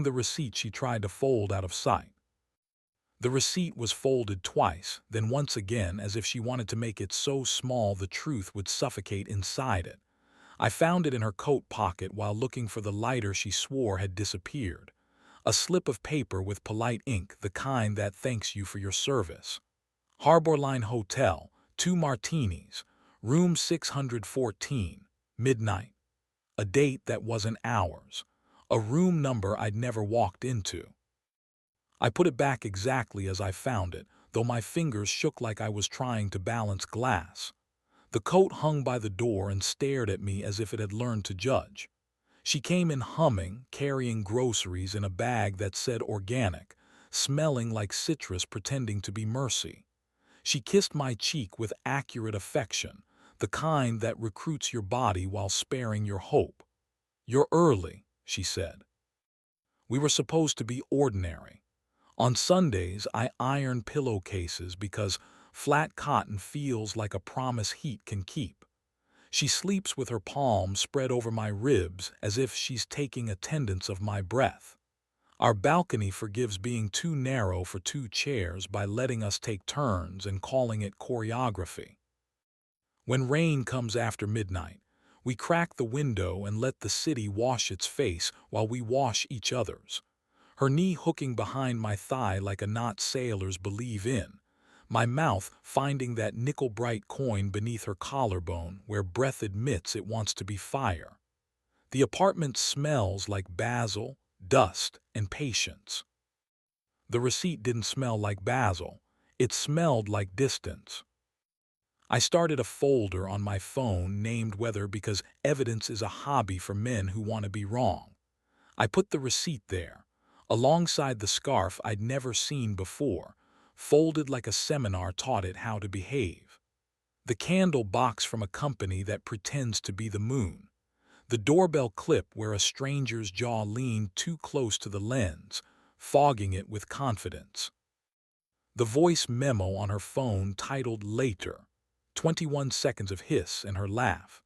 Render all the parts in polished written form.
the receipt she tried to fold out of sight. The receipt was folded twice, then once again as if she wanted to make it so small the truth would suffocate inside it. I found it in her coat pocket while looking for the lighter she swore had disappeared. A slip of paper with polite ink, the kind that thanks you for your service. Harbor Line Hotel, 2 Martinis, room 614, midnight. A date that wasn't ours. A room number I'd never walked into. I put it back exactly as I found it, though my fingers shook like I was trying to balance glass. The coat hung by the door and stared at me as if it had learned to judge. She came in humming, carrying groceries in a bag that said organic, smelling like citrus pretending to be mercy. She kissed my cheek with accurate affection, the kind that recruits your body while sparing your hope. "You're early," she said. We were supposed to be ordinary. On Sundays, I iron pillowcases because flat cotton feels like a promise heat can keep. She sleeps with her palms spread over my ribs as if she's taking attendance of my breath. Our balcony forgives being too narrow for 2 chairs by letting us take turns and calling it choreography. When rain comes after midnight, we crack the window and let the city wash its face while we wash each other's. Her knee hooking behind my thigh like a knot sailors believe in, my mouth finding that nickel-bright coin beneath her collarbone where breath admits it wants to be fire. The apartment smells like basil, dust, and patience. The receipt didn't smell like basil. It smelled like distance. I started a folder on my phone named Weather because evidence is a hobby for men who want to be wrong. I put the receipt there, alongside the scarf I'd never seen before, folded like a seminar taught it how to behave. The candle box from a company that pretends to be the moon. The doorbell clip where a stranger's jaw leaned too close to the lens, fogging it with confidence. The voice memo on her phone titled Later, 21 seconds of hiss and her laugh.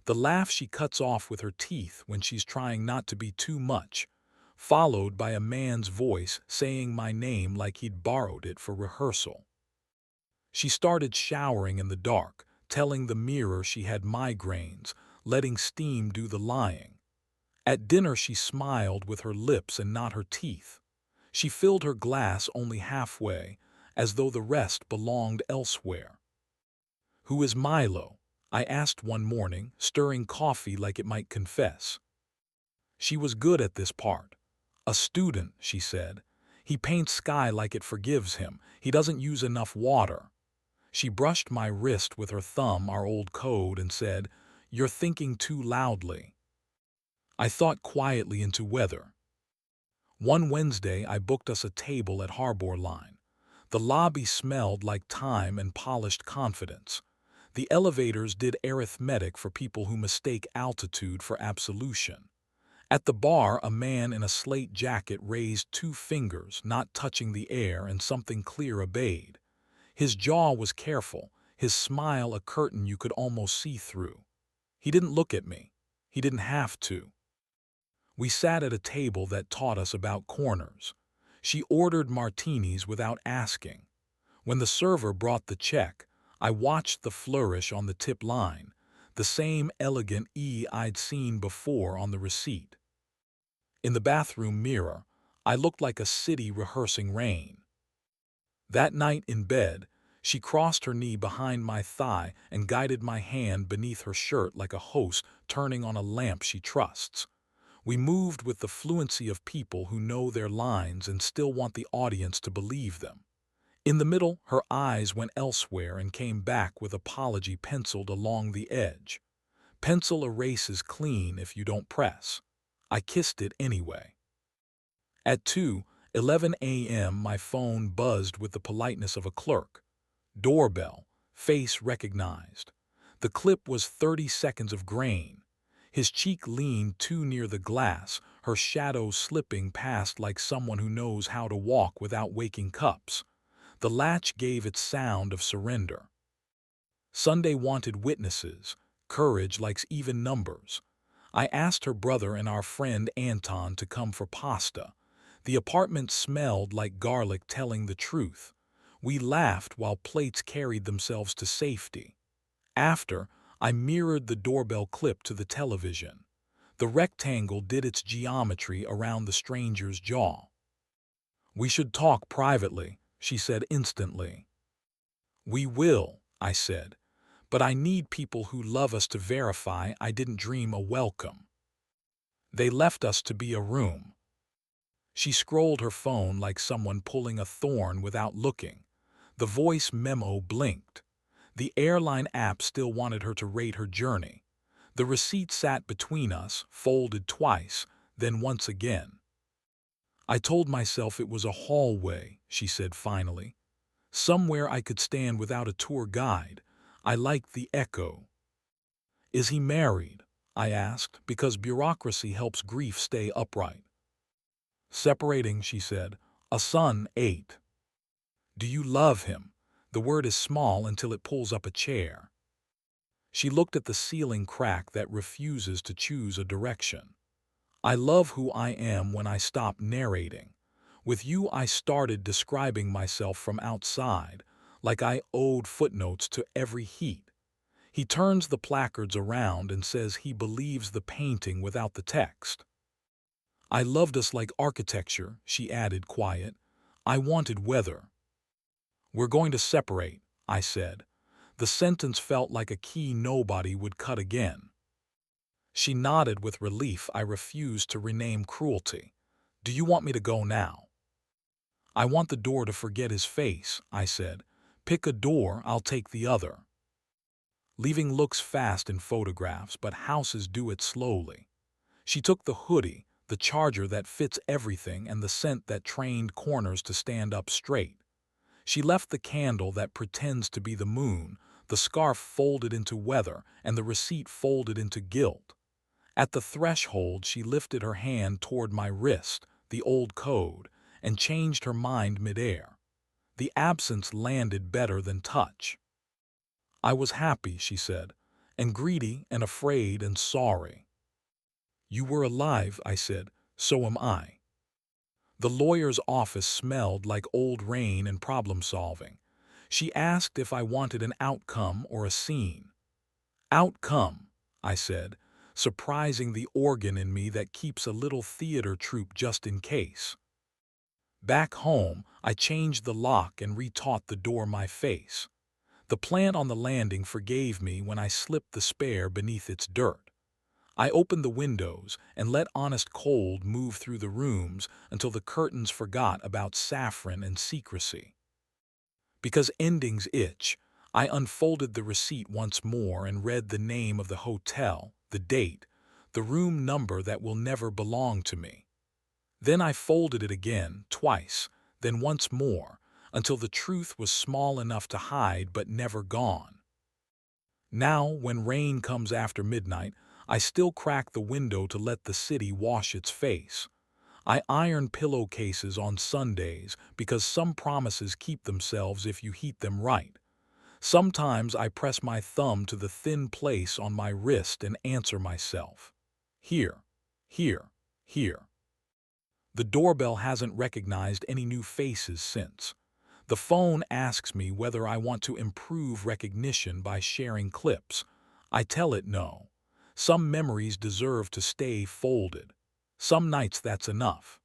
The laugh she cuts off with her teeth when she's trying not to be too much, followed by a man's voice saying my name like he'd borrowed it for rehearsal. She started showering in the dark, telling the mirror she had migraines, letting steam do the lying. At dinner she smiled with her lips and not her teeth. She filled her glass only halfway, as though the rest belonged elsewhere. "Who is Milo?" I asked one morning, stirring coffee like it might confess. She was good at this part. "A student," she said. "He paints sky like it forgives him. He doesn't use enough water." She brushed my wrist with her thumb, our old code, and said, "You're thinking too loudly." I thought quietly into weather. One Wednesday I booked us a table at Harbor Line. The lobby smelled like time and polished confidence. The elevators did arithmetic for people who mistake altitude for absolution. At the bar, a man in a slate jacket raised 2 fingers, not touching the air, and something clear obeyed. His jaw was careful, his smile a curtain you could almost see through. He didn't look at me. He didn't have to. We sat at a table that taught us about corners. She ordered martinis without asking. When the server brought the check, I watched the flourish on the tip line, the same elegant E I'd seen before on the receipt. In the bathroom mirror, I looked like a city rehearsing rain. That night in bed, she crossed her knee behind my thigh and guided my hand beneath her shirt like a host turning on a lamp she trusts. We moved with the fluency of people who know their lines and still want the audience to believe them. In the middle, her eyes went elsewhere and came back with apology penciled along the edge. Pencil erases clean if you don't press. I kissed it anyway. At 2:11 a.m. my phone buzzed with the politeness of a clerk. Doorbell, face recognized. The clip was 30 seconds of grain. His cheek leaned too near the glass, her shadow slipping past like someone who knows how to walk without waking cups. The latch gave its sound of surrender. Sunday wanted witnesses. Courage likes even numbers. I asked her brother and our friend Anton to come for pasta. The apartment smelled like garlic, telling the truth. We laughed while plates carried themselves to safety. After, I mirrored the doorbell clip to the television. The rectangle did its geometry around the stranger's jaw. "We should talk privately," she said instantly. "We will," I said, "but I need people who love us to verify I didn't dream a welcome. They left us to be a room." She scrolled her phone like someone pulling a thorn without looking. The voice memo blinked. The airline app still wanted her to rate her journey. The receipt sat between us, folded twice, then once again. "I told myself it was a hallway," she said finally. "Somewhere I could stand without a tour guide. I liked the echo." "Is he married?" I asked, because bureaucracy helps grief stay upright. "Separating," she said. "A son, 8. "Do you love him?" The word is small until it pulls up a chair. She looked at the ceiling crack that refuses to choose a direction. "I love who I am when I stop narrating. With you I started describing myself from outside, like I owed footnotes to every heat." He turns the placards around and says he believes the painting without the text. "I loved us like architecture," she added, quiet. "I wanted weather." "We're going to separate," I said. The sentence felt like a key nobody would cut again. She nodded with relief I refused to rename cruelty. "Do you want me to go now?" "I want the door to forget his face," I said. "Pick a door, I'll take the other." Leaving looks fast in photographs, but houses do it slowly. She took the hoodie, the charger that fits everything, and the scent that trained corners to stand up straight. She left the candle that pretends to be the moon, the scarf folded into weather, and the receipt folded into guilt. At the threshold, she lifted her hand toward my wrist, the old code, and changed her mind midair. The absence landed better than touch. "I was happy," she said, "and greedy and afraid and sorry." "You were alive," I said. "So am I." The lawyer's office smelled like old rain and problem-solving. She asked if I wanted an outcome or a scene. "Outcome," I said, surprising the organ in me that keeps a little theater troupe just in case. Back home, I changed the lock and retaught the door my face. The plant on the landing forgave me when I slipped the spare beneath its dirt. I opened the windows and let honest cold move through the rooms until the curtains forgot about saffron and secrecy. Because endings itch, I unfolded the receipt once more and read the name of the hotel, the date, the room number that will never belong to me. Then I folded it again, twice, then once more, until the truth was small enough to hide but never gone. Now, when rain comes after midnight, I still crack the window to let the city wash its face. I iron pillowcases on Sundays because some promises keep themselves if you heat them right. Sometimes I press my thumb to the thin place on my wrist and answer myself. Here, here, here. The doorbell hasn't recognized any new faces since. The phone asks me whether I want to improve recognition by sharing clips. I tell it no. Some memories deserve to stay folded. Some nights that's enough.